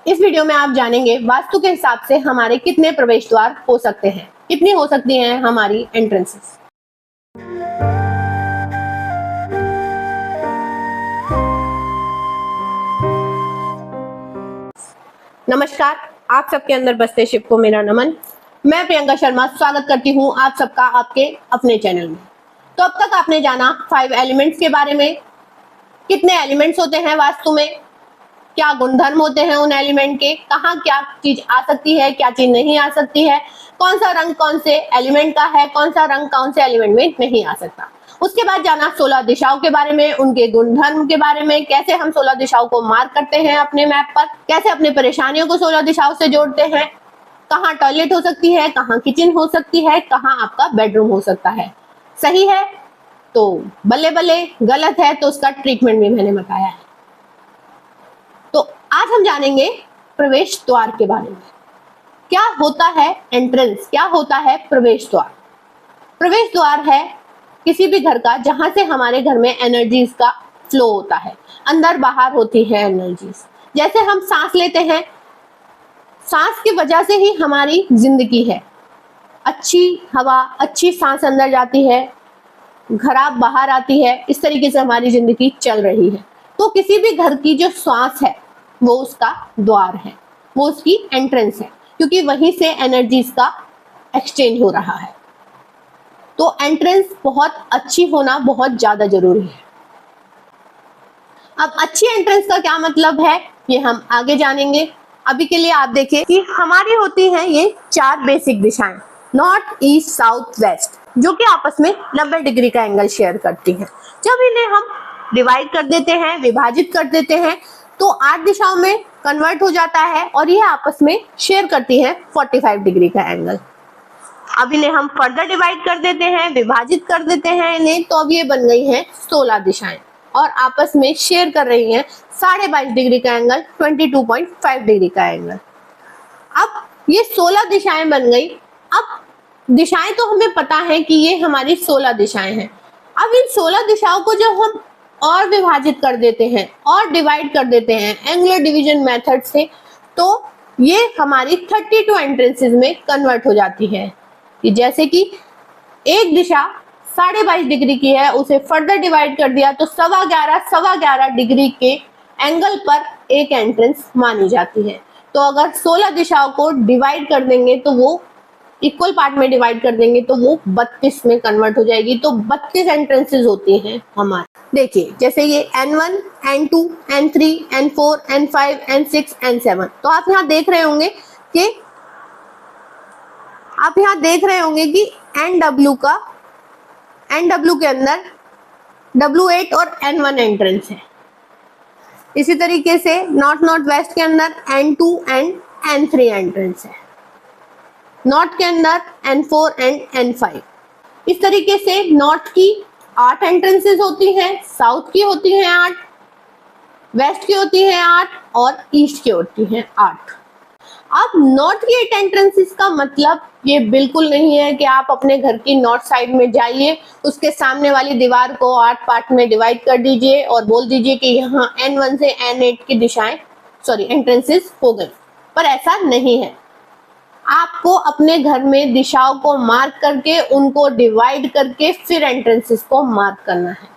इस वीडियो में आप जानेंगे वास्तु के हिसाब से हमारे कितने प्रवेश द्वार हो सकते हैं, कितनी हो सकती हैं हमारी एंट्रेंसेस। नमस्कार, आप सबके अंदर बसते शिव को मेरा नमन। मैं प्रियंका शर्मा स्वागत करती हूँ आप सबका आपके अपने चैनल में। तो अब तक आपने जाना 5 एलिमेंट्स के बारे में, कितने एलिमेंट्स होते हैं वास्तु में, क्या गुणधर्म होते हैं उन एलिमेंट के, कहाँ क्या चीज आ सकती है, क्या चीज नहीं आ सकती है, कौन सा रंग कौन से एलिमेंट का है, कौन सा रंग कौन से एलिमेंट में नहीं आ सकता। उसके बाद जाना 16 दिशाओं के बारे में, उनके गुणधर्म के बारे में, कैसे हम 16 दिशाओं को मार्क करते हैं अपने मैप पर, कैसे अपनी परेशानियों को 16 दिशाओं से जोड़ते हैं, कहाँ टॉयलेट हो सकती है, कहाँ किचन हो सकती है, कहाँ आपका बेडरूम हो सकता है। सही है तो बल्ले बल्ले, गलत है तो उसका ट्रीटमेंट भी मैंने बताया है। तो आज हम जानेंगे प्रवेश द्वार के बारे में। क्या होता है एंट्रेंस, क्या होता है प्रवेश द्वार। प्रवेश द्वार है किसी भी घर का जहां से हमारे घर में एनर्जीज का फ्लो होता है, अंदर बाहर होती है एनर्जीज। जैसे हम सांस लेते हैं, सांस की वजह से ही हमारी जिंदगी है। अच्छी हवा, अच्छी सांस अंदर जाती है, खराब बाहर आती है, इस तरीके से हमारी जिंदगी चल रही है। तो किसी भी घर की जो सांस है वो उसका द्वार है, वो उसकी एंट्रेंस है, क्योंकि वहीं से एनर्जीज का एक्सचेंज हो रहा है। तो एंट्रेंस बहुत अच्छी होना बहुत ज्यादा जरूरी है। अब अच्छी एंट्रेंस का क्या मतलब है ये हम आगे जानेंगे। अभी के लिए आप देखिए कि हमारी होती हैं ये 4 बेसिक दिशाएं, नॉर्थ, ईस्ट, साउथ, वेस्ट, जो कि आपस में 90 डिग्री का एंगल शेयर करती हैं। जब इन्हें हम डिवाइड कर देते हैं, विभाजित कर देते हैं, तो 8 दिशाओं में कन्वर्ट हो जाता है और ये आपस में शेयर करती हैं 45 डिग्री का एंगल। अब इन्हें हम फर्दर डिवाइड कर देते हैं, विभाजित कर देते हैं इन्हें, तो अब ये बन गई हैं 16 दिशाएं और आपस में शेयर कर रही हैं 22.5 डिग्री का एंगल, 22.5 डिग्री का एंगल। अब ये 16 दिशाएं बन गई। अब दिशाएं तो हमें पता है कि ये हमारी 16 दिशाएं हैं। अब इन 16 दिशाओं को जब हम और विभाजित कर देते हैं और डिवाइड कर देते हैं एंगुलर डिवीजन मेथड से, तो ये हमारी 32 एंट्रेंसेस में कन्वर्ट हो जाती है। कि जैसे कि एक दिशा 22.5 डिग्री की है, उसे फर्दर डिवाइड कर दिया तो 11.25 डिग्री के एंगल पर एक एंट्रेंस मानी जाती है। तो अगर 16 दिशाओं को डिवाइड कर देंगे तो वो इक्वल पार्ट में डिवाइड कर देंगे तो वो 32 में कन्वर्ट हो जाएगी। तो 32 एंट्रेंसेस होती हैं हमारे। देखिए जैसे ये N1, N2, N3, N4, N5, N6, N7। तो आप यहाँ देख रहे होंगे कि NW के अंदर W8 और N1 एंट्रेंस है। इसी तरीके से नॉर्थ नॉर्थ वेस्ट के अंदर N2 एंड N3 एंट्रेंस है। नॉर्थ के अंदर N4 एंड N5। इस तरीके से नॉर्थ की 8 एंट्रेंसेस होती हैं, साउथ की होती हैं 8, वेस्ट की होती हैं 8 और ईस्ट की होती हैं 8। अब नॉर्थ की 8 एंट्रेंसेस का मतलब ये बिल्कुल नहीं है कि आप अपने घर की नॉर्थ साइड में जाइए, उसके सामने वाली दीवार को 8 पार्ट में डिवाइड कर दीजिए और बोल दीजिए कि यहाँ N1 से N8 की एंट्रेंसेस हो गई। पर ऐसा नहीं है। आपको अपने घर में दिशाओं को मार्क करके उनको डिवाइड करके फिर एंट्रेंसेस को मार्क करना है।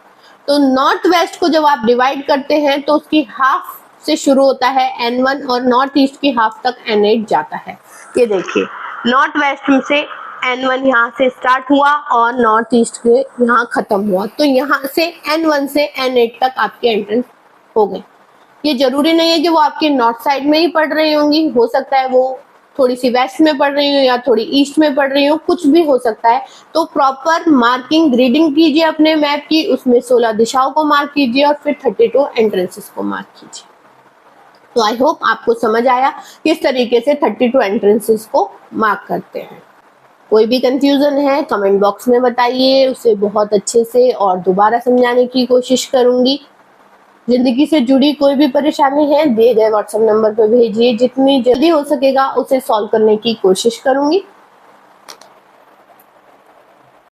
तो नॉर्थ वेस्ट को जब आप डिवाइड करते हैं तो उसकी हाफ से शुरू होता है N1 और नॉर्थ ईस्ट की हाफ तक N8 जाता है। ये देखिए नॉर्थ वेस्ट से N1 यहाँ से स्टार्ट हुआ और नॉर्थ ईस्ट के यहाँ खत्म हुआ। तो यहाँ से N1 से N8 तक आपकी एंट्रेंस हो गई। ये जरूरी नहीं है कि वो आपके नॉर्थ साइड में ही पढ़ रही होंगी, हो सकता है वो थोड़ी सी वेस्ट में पढ़ रही हो या थोड़ी ईस्ट में पढ़ रही हो, कुछ भी हो सकता है। तो प्रॉपर मार्किंग रीडिंग कीजिए अपने मैप की, उसमें 16 दिशाओं को मार्क कीजिए और फिर 32 एंट्रेंसेस को मार्क कीजिए। तो आई होप आपको समझ आया किस तरीके से 32 एंट्रेंसेस को मार्क करते हैं। कोई भी कंफ्यूजन है कमेंट बॉक्स में बताइए, उसे बहुत अच्छे से और दोबारा समझाने की कोशिश करूंगी। जिंदगी से जुड़ी कोई भी परेशानी है दिए गए व्हाट्सएप नंबर पर भेजिए, जितनी जल्दी हो सकेगा उसे सॉल्व करने की कोशिश करूंगी।